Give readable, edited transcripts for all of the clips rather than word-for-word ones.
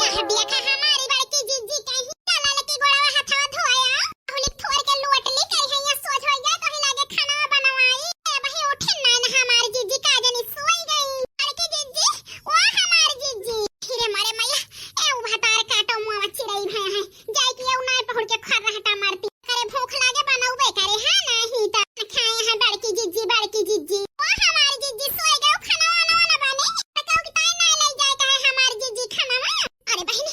यहाँ बिया खा हमारी बड़की जीजी कहीं चला लेके गोड़वा हाथवा धोया हुलिक थोर के लोट ले कहीं यहाँ सोच हो गया तो लागे खाना बनवाई वही उठे ना हमारी जीजी का जनी सोई गई बड़की जीजी ओ हमारी जीजी फिरे मारे मैया ए उ भातार काटो मुआ चिड़ई भय है जाई के उ नाय पहुड़ के खर रहटा मारती करे भूख लागे बनाऊबे करे हां नहीं त खाए यहाँ बड़की जीजी ओ हमारी जीजी सोई गई खाना वाना बने तकाऊ की ताई ना ले जाए का हमारी जीजी खाना अरे बहनी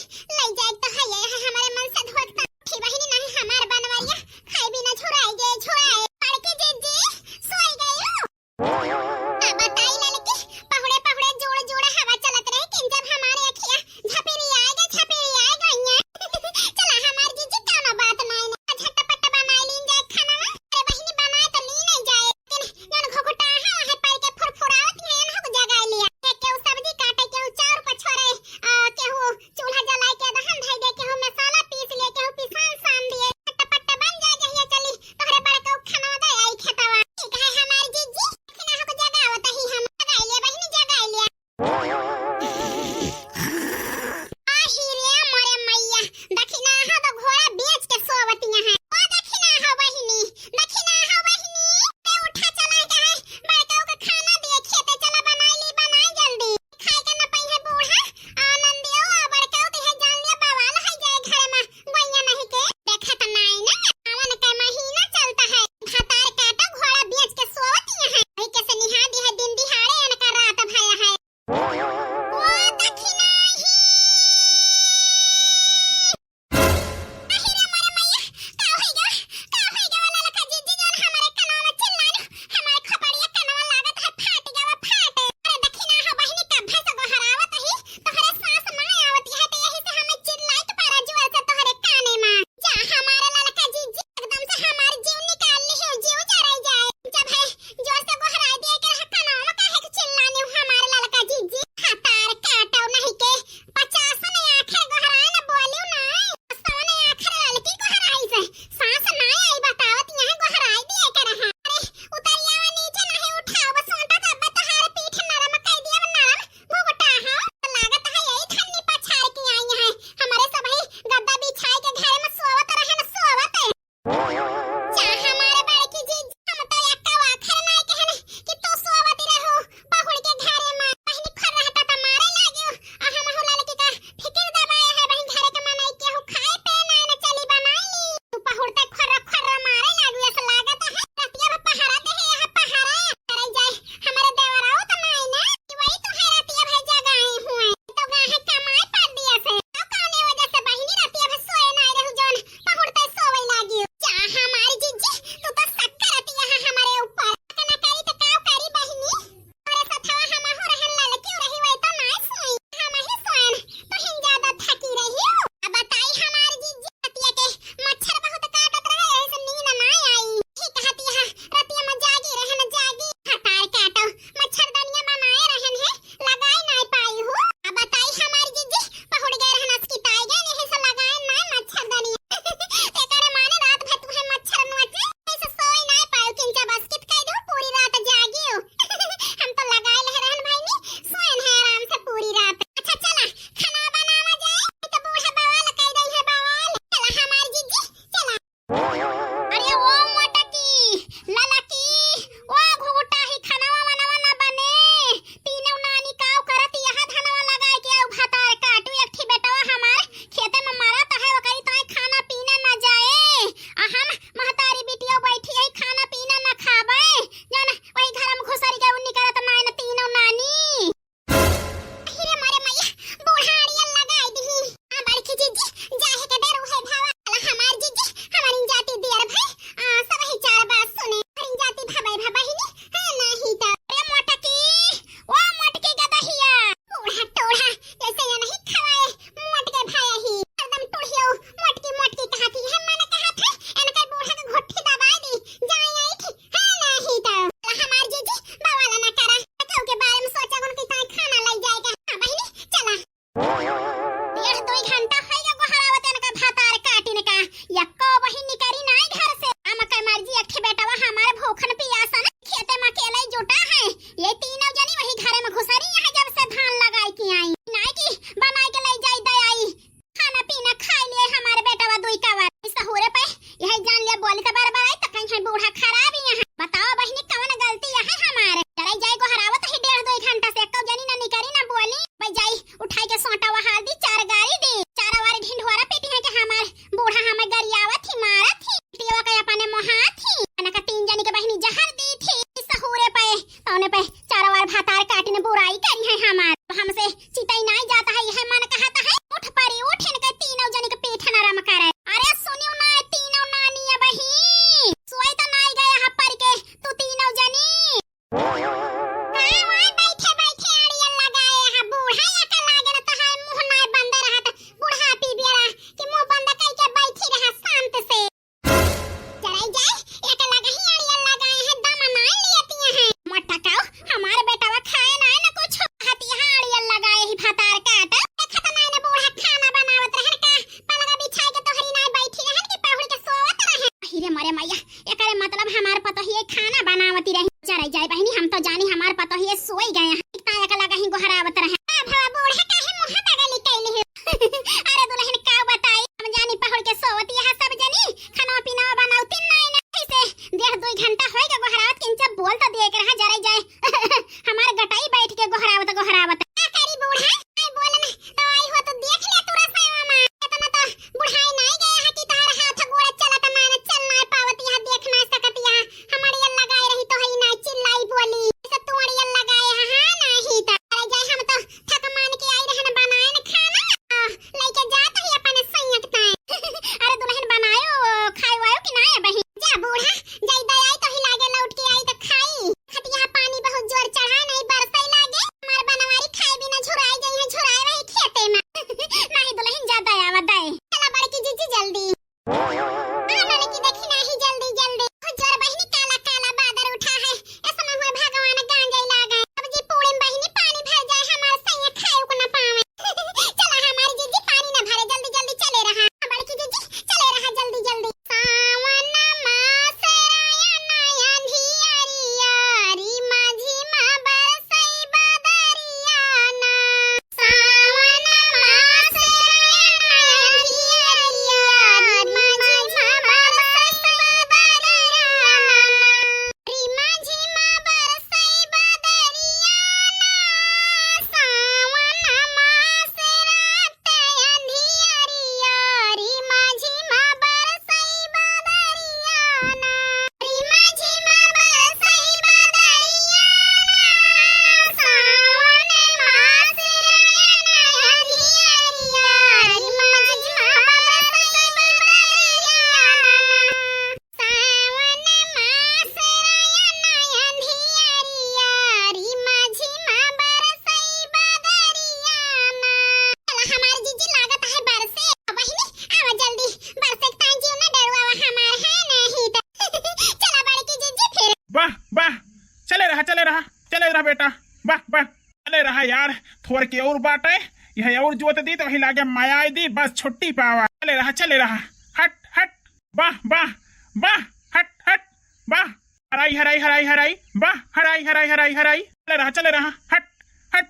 घर के और बाटे यह और जोत दी तो वही लागे माया दी बस छुट्टी पावा चले रहा हट हट वाह वाह वाह हट हट वाह हराई हराई हराई हराई वाह हराई हराई हराई हराई चले रहा हट हट।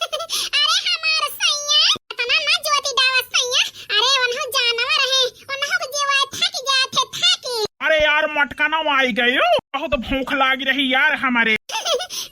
अरे हमार सैया तना ना ज्योति दावा सैया अरे उन्हो जानवर है उन्हो को जीवा थक जाते थके। अरे यार मटकाना आई गई हो बहुत भूख लागी रही यार हमारे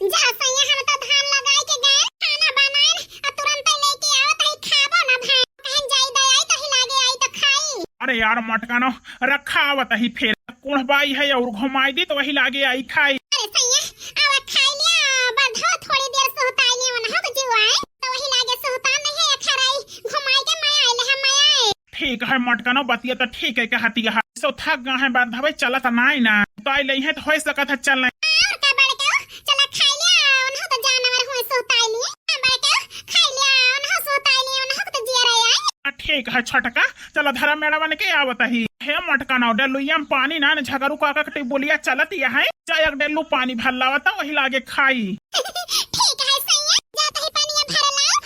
जा सैया हम तो धान लगाई के गए खाना बनाए और तुरंत लेके आओ तही खाबो ना भाई कहन जाई दई तो ही लागे आई तो खाई। अरे यार मटकानो रखा आवत ही फिर कुणबाई है और घुमाई दी तो वही लागे आई खाई। अरे सैया आवा खाई लिया बधो थोड़ी देर सोहताई ले उन्हो को जीवाए तो वही लागे सोहता नहीं है खराई घुमाई के मैं आइले हम मैं आए। ठीक है मटकानो बतिया तो ठीक है कहती है सो थक गए हैं बात भाई चलत नहीं ना तो आई ले तो हो सकत है चल और का बड़का चला खाई लिया उन्हो तो जानवर हुए सोहताई लिए बड़का खाई लिया उन्हो सोहताई लिए उन्हो तो जिया रहे आई। ठीक है छटका चलो धरा मेरा बन के आवत ही हे मटकानो डेलुया में पानी ना झगरू काका के बोलिया चलत है चाहे एक डेलू पानी भर लावता वही लागे खाई। ठीक है सैया जाता ही पानी भर लाओ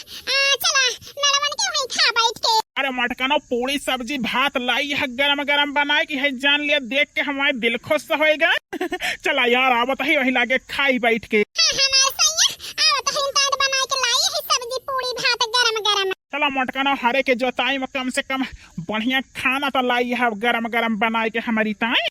चला मेरा मन के वहीं खा बैठ के। अरे मटकानो पूरी सब्जी भात लाई है गरम गरम बनाए की है जान लिया देख के हमारे दिल खुश होएगा चला यार आवत ही वही लागे खाई बैठ के। हमार सैया आवत ही इंताद बना के लाई है सब्जी पूरी भात गरम गरम। चला मटकानो हरे के जोताई में कम से कम बढ़िया खाना तो लाई है गरम गरम बनाए के हमारी ताई